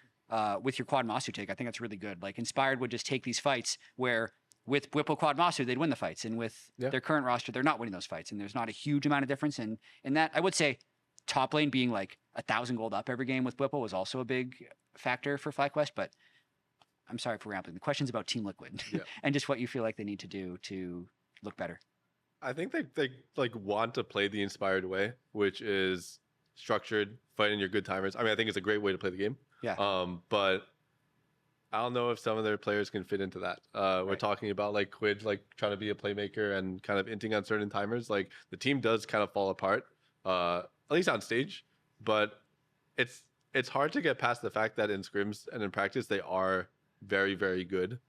with your Quad Masu take. I think that's really good. Like Inspired would just take these fights where with Whipple Quad Masu, they'd win the fights. And with their current roster, they're not winning those fights. And there's not a huge amount of difference. And in that, I would say top lane being like 1,000 gold up every game with Whipple was also a big factor for Flyquest. But I'm sorry for rambling. The question's about Team Liquid and just what you feel like they need to do to look better. I think they like want to play the Inspired way, which is structured, fight in your good timers. I mean, I think it's a great way to play the game. Yeah. But I don't know if some of their players can fit into that. We're talking about like Quid, like trying to be a playmaker and kind of inting on certain timers. Like the team does kind of fall apart, at least on stage. But it's hard to get past the fact that in scrims and in practice they are very, very good.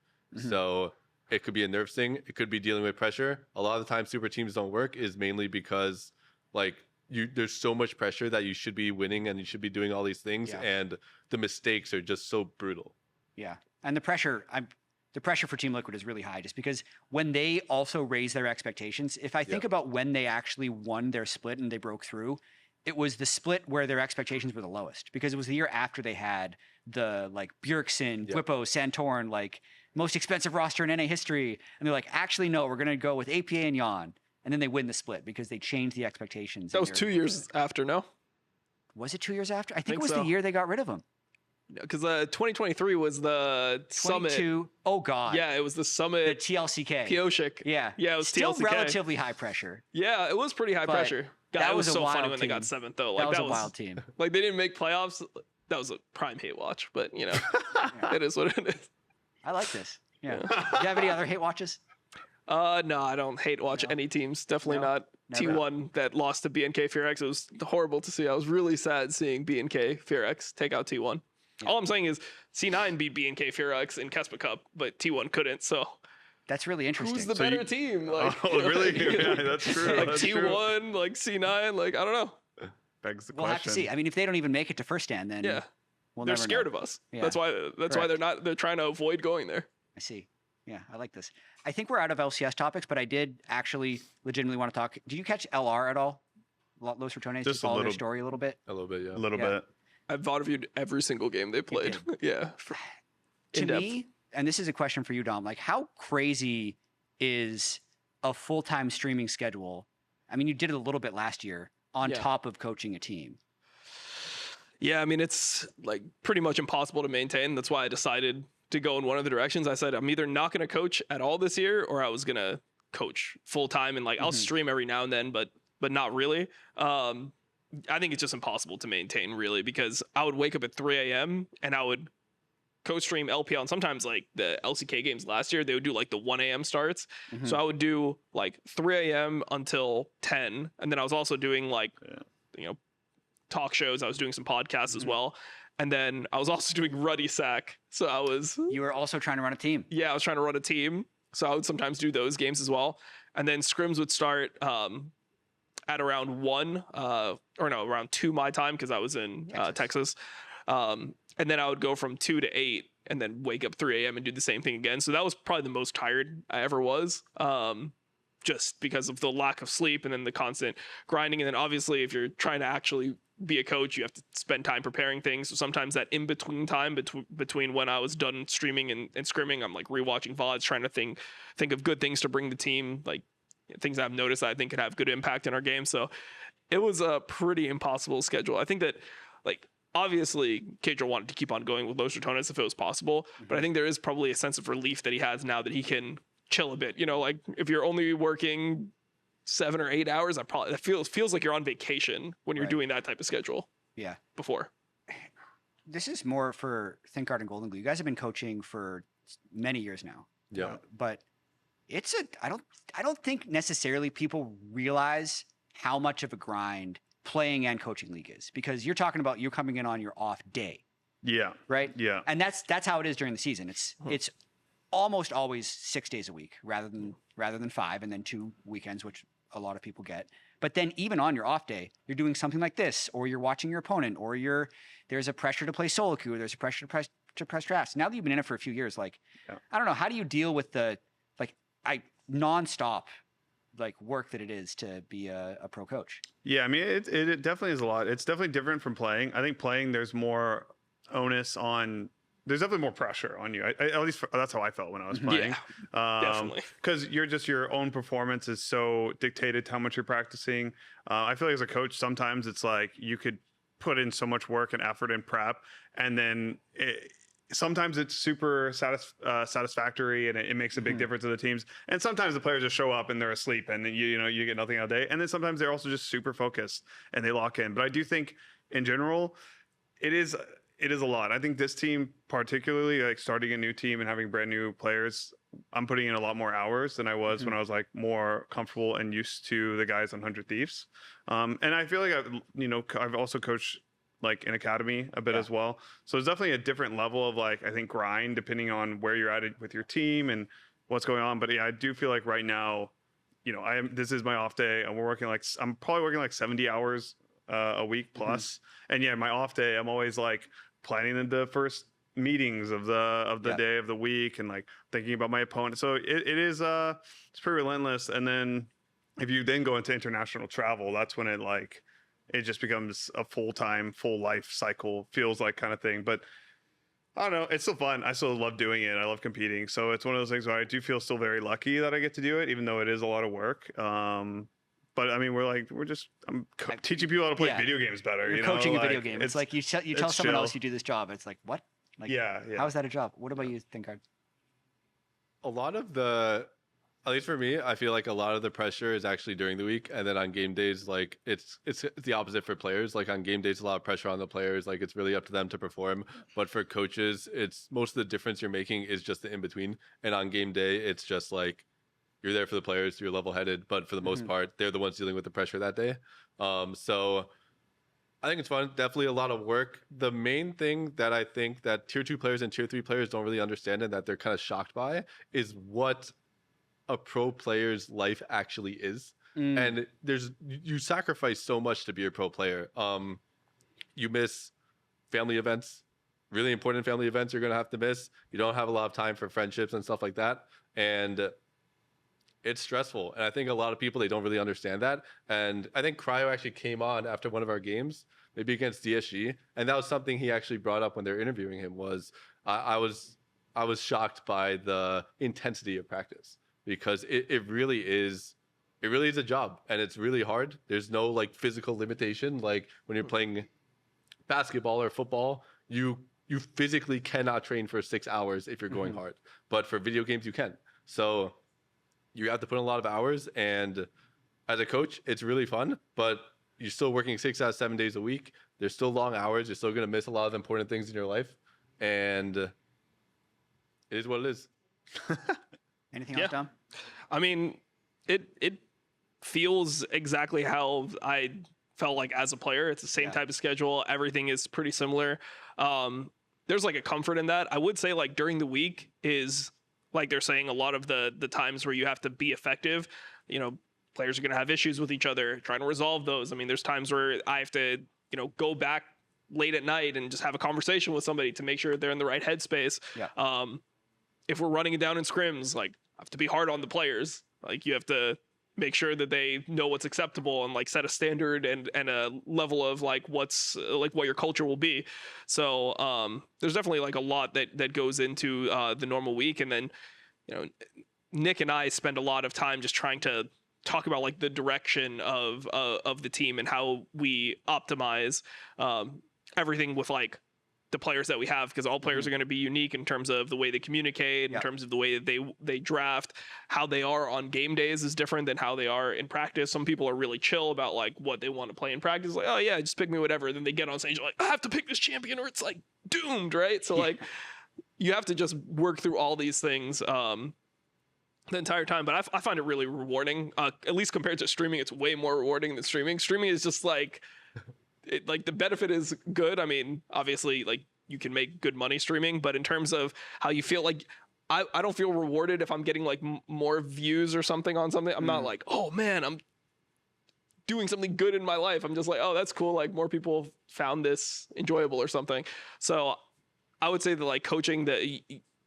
So it could be a nerves thing. It could be dealing with pressure. A lot of the time, super teams don't work is mainly because like there's so much pressure that you should be winning and you should be doing all these things, and the mistakes are just so brutal. Yeah, and the pressure for Team Liquid is really high, just because when they also raise their expectations. If I think about when they actually won their split and they broke through, it was the split where their expectations were the lowest, because it was the year after they had the like Bjergsen, Dwippo, Santorin, like most expensive roster in NA history. And they're like, actually, no, we're going to go with APA and Jan. And then they win the split because they changed the expectations. That was 2 years after, no? Was it 2 years after? I think it was the year they got rid of him. Because 2023 was the summit. Oh, God. Yeah, it was the summit. The TLCK. Pioshik. Yeah. Yeah, it was Still TLCK. relatively high pressure. Yeah, it was pretty high pressure. God, that was was a so wild funny when team. they got 7th, though. Like, That was a wild team. Like, they didn't make playoffs. That was a prime hate watch, but, you know, it is what it is. I like this. Yeah. Do you have any other hate watches? No, I don't hate watch any teams. Definitely not never. T1 that lost to BNK Fearx. It was horrible to see. I was really sad seeing BNK Fearx take out T1. All I'm saying is C9 beat BNK Fearx in Kespa Cup, but T1 couldn't. So that's really interesting. who's the better team? Like, really? Yeah, that's true. Like that's T1, true. like C9, like I don't know. Begs the we'll question. have to see. I mean, if they don't even make it to first stand, then we'll they're never scared know. of us. Yeah. That's why they're trying to avoid going there. I see. Yeah, I like this. I think we're out of LCS topics, but I did actually legitimately want to talk. Did you catch LR at all? Los Ratones? Just to follow a their little. story a little bit? A little bit, yeah. A little Yeah. bit. I've reviewed every single game they played. Yeah. To in-depth. me, and this is a question for you, Dom, like how crazy is a full-time streaming schedule? I mean, you did it a little bit last year on top of coaching a team. Yeah, I mean, it's like pretty much impossible to maintain. That's why I decided to go in one of the directions. I said, I'm either not going to coach at all this year, or I was going to coach full time. And like, I'll stream every now and then, but not really. I think it's just impossible to maintain, really, because I would wake up at 3 a.m. and I would co-stream LPL. And sometimes like the LCK games last year, they would do like the 1 a.m. starts. So I would do like 3 a.m. until 10. And then I was also doing like, you know, talk shows. I was doing some podcasts as well. And then I was also doing Ruddy Sack. So You were also trying to run a team. Yeah, I was trying to run a team. So I would sometimes do those games as well. And then scrims would start at around 1, around 2 my time, because I was in Texas. And then I would go from 2 to 8 and then wake up 3 a.m. and do the same thing again. So that was probably the most tired I ever was, just because of the lack of sleep and then the constant grinding. And then obviously if you're trying to actually be a coach, you have to spend time preparing things. So sometimes that in-between time between when I was done streaming and scrimming, I'm like rewatching VODs, trying to think of good things to bring the team, like things I've noticed that I think could have good impact in our game. So it was a pretty impossible schedule. I think that, like, obviously Kedro wanted to keep on going with Los Ratones if it was possible, but I think there is probably a sense of relief that he has now that he can chill a bit. You know, like if you're only working 7 or 8 hours, that feels like you're on vacation when you're doing that type of schedule. Yeah. Before. This is more for Thinkcard and Goldenglue. You guys have been coaching for many years now. Yeah. But I don't think necessarily people realize how much of a grind playing and coaching league is, because you're talking about you're coming in on your off day. Yeah. Right? Yeah. And that's how it is during the season. It's almost always 6 days a week rather than 5, and then 2 weekends, which a lot of people get. But then even on your off day, you're doing something like this, or you're watching your opponent, or there's a pressure to play solo queue, or there's a pressure to press drafts. Now that you've been in it for a few years, like I don't know, how do you deal with the nonstop work that it is to be a pro coach? Yeah, I mean, it definitely is a lot. It's definitely different from playing. I think playing, there's more onus on. There's definitely more pressure on you. At least that's how I felt when I was playing. Yeah, definitely. Because your own performance is so dictated to how much you're practicing. I feel like as a coach, sometimes it's like you could put in so much work and effort and prep, and then sometimes it's super satisfactory and it makes a big difference to the teams. And sometimes the players just show up and they're asleep and you get nothing all day. And then sometimes they're also just super focused and they lock in. But I do think in general, it is a lot. I think this team, particularly like starting a new team and having brand new players, I'm putting in a lot more hours than I was when I was like more comfortable and used to the guys on 100 Thieves. And I feel like I've also coached like in academy a bit as well. So there's definitely a different level of like, I think, grind depending on where you're at with your team and what's going on. But yeah, I do feel like right now, this is my off day and I'm probably working like 70 hours a week plus. And yeah, my off day, I'm always like planning the first meetings of the day of the week and like thinking about my opponent. So it is it's pretty relentless. And then if you then go into international travel, that's when it just becomes a full-time, full life cycle, feels like kind of thing. But I don't know, it's still fun. I still love doing it. I love competing. So it's one of those things where I do feel still very lucky that I get to do it, even though it is a lot of work. But I mean, I'm teaching people how to play video games better. You're coaching a video game. It's like you tell someone else you do this job. It's like, what? Like, yeah. How is that a job? What about you, Thinkcard? A lot of at least for me, I feel like a lot of the pressure is actually during the week, and then on game days, like it's the opposite for players. Like on game days, a lot of pressure on the players. Like it's really up to them to perform. But for coaches, it's most of the difference you're making is just the in between. And on game day, it's just like you're there for the players, you're level headed. But for the most part, they're the ones dealing with the pressure that day. So I think it's fun. Definitely a lot of work. The main thing that I think that tier 2 players and tier 3 players don't really understand and that they're kind of shocked by is what a pro player's life actually is. And you sacrifice so much to be a pro player. You miss family events, really important family events you're going to have to miss. You don't have a lot of time for friendships and stuff like that. And it's stressful. And I think a lot of people, they don't really understand that. And I think Cryo actually came on after one of our games, maybe against DSG. And that was something he actually brought up when they're interviewing him was I was shocked by the intensity of practice. Because it really is a job and it's really hard. There's no like physical limitation. Like when you're playing basketball or football, you physically cannot train for 6 hours if you're going hard. But for video games, you can. So you have to put in a lot of hours. And as a coach, it's really fun, but you're still working 6 out of 7 days a week. There's still long hours. You're still going to miss a lot of important things in your life. And it is what it is. Anything else, Dom? I mean, it feels exactly how I felt like as a player. It's the same type of schedule. Everything is pretty similar. There's like a comfort in that. I would say like during the week is like they're saying a lot of the times where you have to be effective. Players are going to have issues with each other, trying to resolve those. I mean, there's times where I have to, go back late at night and just have a conversation with somebody to make sure they're in the right headspace. Yeah. If we're running it down in scrims, like I have to be hard on the players. Like you have to make sure that they know what's acceptable and like set a standard and a level of like what your culture will be. So there's definitely like a lot that goes into the normal week. And then, Nick and I spend a lot of time just trying to talk about like the direction of the team and how we optimize everything with like the players that we have, because all players are going to be unique in terms of the way they communicate, in terms of the way that they draft. How they are on game days is different than how they are in practice. Some people are really chill about like what they want to play in practice. Like, oh yeah, just pick me whatever. Then they get on stage like, I have to pick this champion or it's like doomed, right? So like you have to just work through all these things the entire time. But I find it really rewarding, at least compared to streaming. It's way more rewarding than streaming. Streaming is just like, like the benefit is good. I mean, obviously, like you can make good money streaming, but in terms of how you feel, like I don't feel rewarded if I'm getting like more views or something on something. I'm not like, oh man, I'm doing something good in my life. I'm just like, oh, that's cool. Like more people found this enjoyable or something. So I would say that like coaching,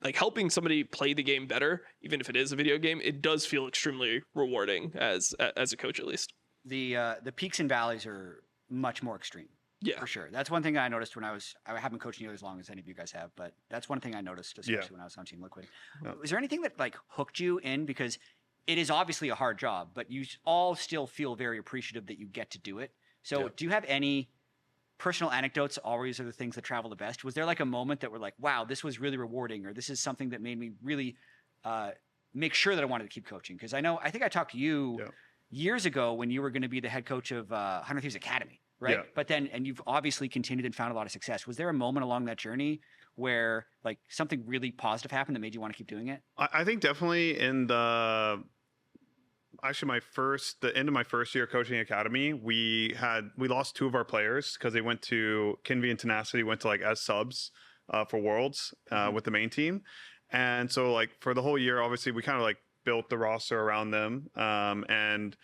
like helping somebody play the game better, even if it is a video game, it does feel extremely rewarding as a coach, at least. The peaks and valleys are much more extreme. Yeah, for sure. That's one thing I noticed when I haven't coached you as long as any of you guys have, but that's one thing I noticed, especially when I was on Team Liquid. Was there anything that like hooked you in? Because it is obviously a hard job, but you all still feel very appreciative that you get to do it. So do you have any personal anecdotes always are the things that travel the best. Was there like a moment that were like, wow, this was really rewarding, or this is something that made me really make sure that I wanted to keep coaching? Because I think I talked to you years ago when you were going to be the head coach of 100 Thieves Academy, right? Yeah. But then, and you've obviously continued and found a lot of success. Was there a moment along that journey where like something really positive happened that made you want to keep doing it? I think definitely in the end of my first year coaching academy, we lost 2 of our players because they went to Kinvi and Tenacity went to like as subs for Worlds with the main team. And so like for the whole year, obviously we kind of like built the roster around them. And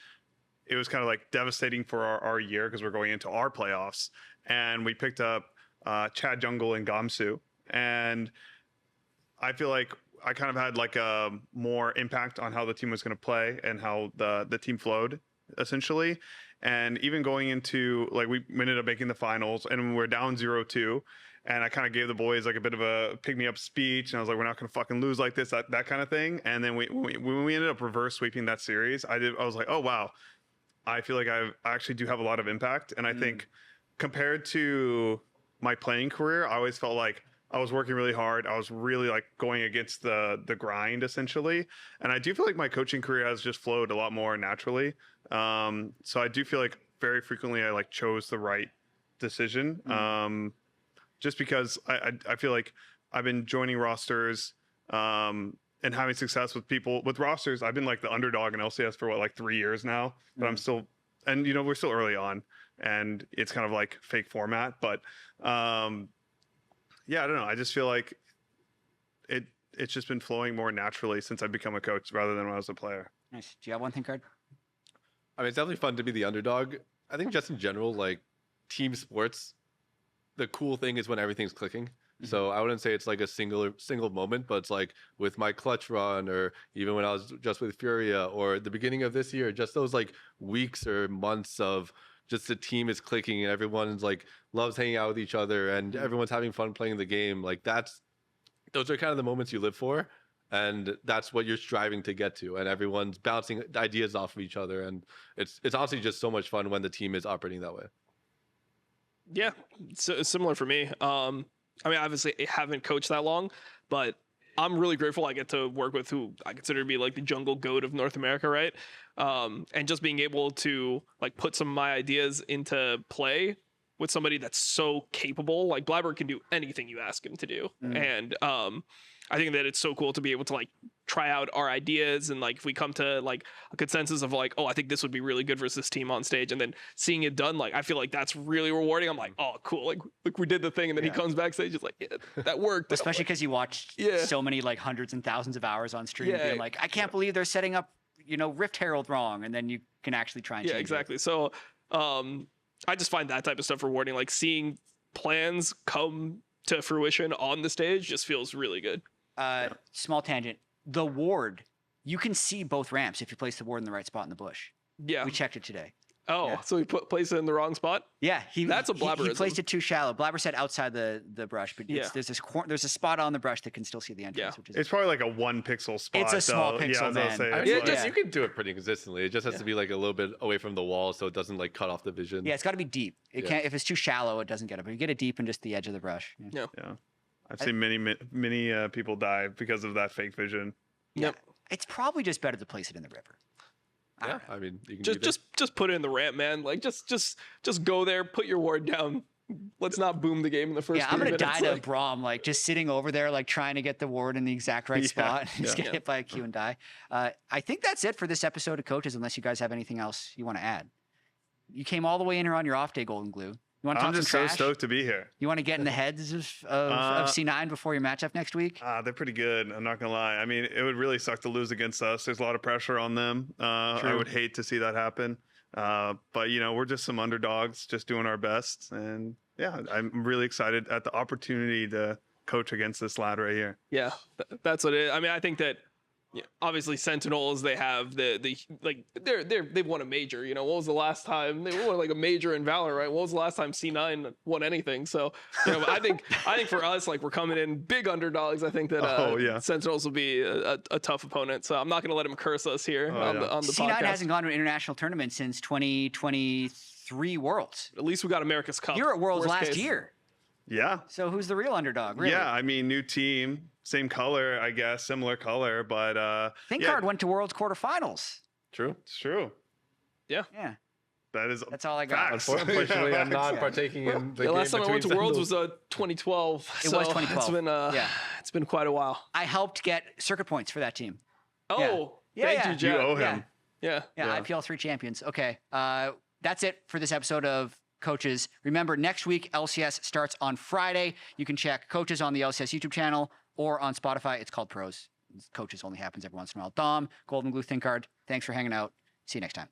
it was kind of like devastating for our year because we're going into our playoffs, and we picked up Chad Jungle and Gamsu. And I feel like I kind of had like a more impact on how the team was going to play and how the team flowed essentially. And even going into like, we ended up making the finals and we're down 0-2. And I kind of gave the boys like a bit of a pick me up speech. And I was like, we're not going to fucking lose like this, that kind of thing. And then when we ended up reverse sweeping that series, I was like, oh, wow, I feel like I actually do have a lot of impact. And I think compared to my playing career, I always felt like I was working really hard. I was really like going against the grind essentially. And I do feel like my coaching career has just flowed a lot more naturally. So I do feel like very frequently I like chose the right decision. Just because I feel like I've been joining rosters and having success with rosters. I've been like the underdog in LCS for like 3 years now, but I'm still, and you know, we're still early on and it's kind of like fake format, but yeah, I don't know. I just feel like it's just been flowing more naturally since I've become a coach rather than when I was a player. Nice. Do you have one Thinkcard? I mean, it's definitely fun to be the underdog. I think just in general, like team sports, the cool thing is when everything's clicking. So I wouldn't say it's like a single moment, but it's like with my clutch run, or even when I was just with Furia, or the beginning of this year, just those like weeks or months of just the team is clicking and everyone's like loves hanging out with each other and everyone's having fun playing the game. Like those are kind of the moments you live for, and that's what you're striving to get to. And everyone's bouncing ideas off of each other, and it's honestly just so much fun when the team is operating that way. Yeah, so similar for me. I mean, obviously I haven't coached that long, but I'm really grateful I get to work with who I consider to be like the jungle goat of North America, right? And just being able to like put some of my ideas into play with somebody that's so capable. Like Blabber can do anything you ask him to do. And I think that it's so cool to be able to like try out our ideas, and like if we come to like a consensus of like, oh, I think this would be really good versus this team on stage, and then seeing it done, like I feel like that's really rewarding. I'm like, oh, cool, like we did the thing, and then he comes backstage, it's like, yeah, that worked. Especially because you watched so many like hundreds and thousands of hours on stream, being like, I can't believe they're setting up, you know, Rift Herald wrong, and then you can actually try and change exactly. it. So I just find that type of stuff rewarding. Like seeing plans come to fruition on the stage just feels really good. Small tangent. The ward, you can see both ramps if you place the ward in the right spot in the bush. Yeah. We checked it today. Oh, so he placed it in the wrong spot? Yeah. That's a Blabberism. He placed it too shallow. Blabber said outside the brush, but there's a spot on the brush that can still see the entrance. Which is it's probably like a 1 pixel spot. It's a small pixel, man. I mean, you can do it pretty consistently. It just has to be like a little bit away from the wall so it doesn't like cut off the vision. Yeah, it's got to be deep. It can't. If it's too shallow, it doesn't get it. But you get it deep in just the edge of the brush. Yeah. I've seen many people die because of that fake vision. Yep. It's probably just better to place it in the river. I mean, you can just put it in the ramp, man. Like just go there, put your ward down. Let's not boom the game in the first. Yeah, I'm gonna die to like... Braum, like just sitting over there, like trying to get the ward in the exact right spot. Just get hit by a Q and die. I think that's it for this episode of Coaches. Unless you guys have anything else you want to add. You came all the way in here on your off day, Goldenglue. You want to talk I'm just some so trash? stoked to be here. You want to get in the heads of C9 before your matchup next week? They're pretty good. I'm not going to lie. I mean, it would really suck to lose against us. There's a lot of pressure on them. I would hate to see that happen. But, you know, we're just some underdogs just doing our best. And, yeah, I'm really excited at the opportunity to coach against this lad right here. Yeah, that's what it is. I mean, I think that Yeah, obviously Sentinels, they have they've won a major. You know, what was the last time they won like a major in Valor, right? What was the last time C9 won anything? So, you know, I think for us, like, we're coming in big underdogs. I think that Sentinels will be a tough opponent. So I'm not going to let him curse us here on the C9 podcast. hasn't gone to an international tournament since 2023 Worlds. At least we got America's Cup. You were at Worlds last case. year. Yeah. So who's the real underdog? Really? Yeah, I mean, new team, same color, I guess, similar color, but Thinkcard went to Worlds quarterfinals. True. It's true. Yeah. That's all I got. Unfortunately, I'm not partaking in the game last time I went to Worlds Sentinels. was 2012. It was 2012. It's been quite a while. I helped get circuit points for that team. Oh, Yeah. thank you, You Jatt. owe him. Yeah. Yeah, IPL 3 champions. Okay. That's it for this episode of Coaches. Remember, next week, LCS starts on Friday. You can check Coaches on the LCS YouTube channel or on Spotify. It's called Pros. Coaches only happens every once in a while. Dom, Goldenglue, Thinkcard, thanks for hanging out. See you next time.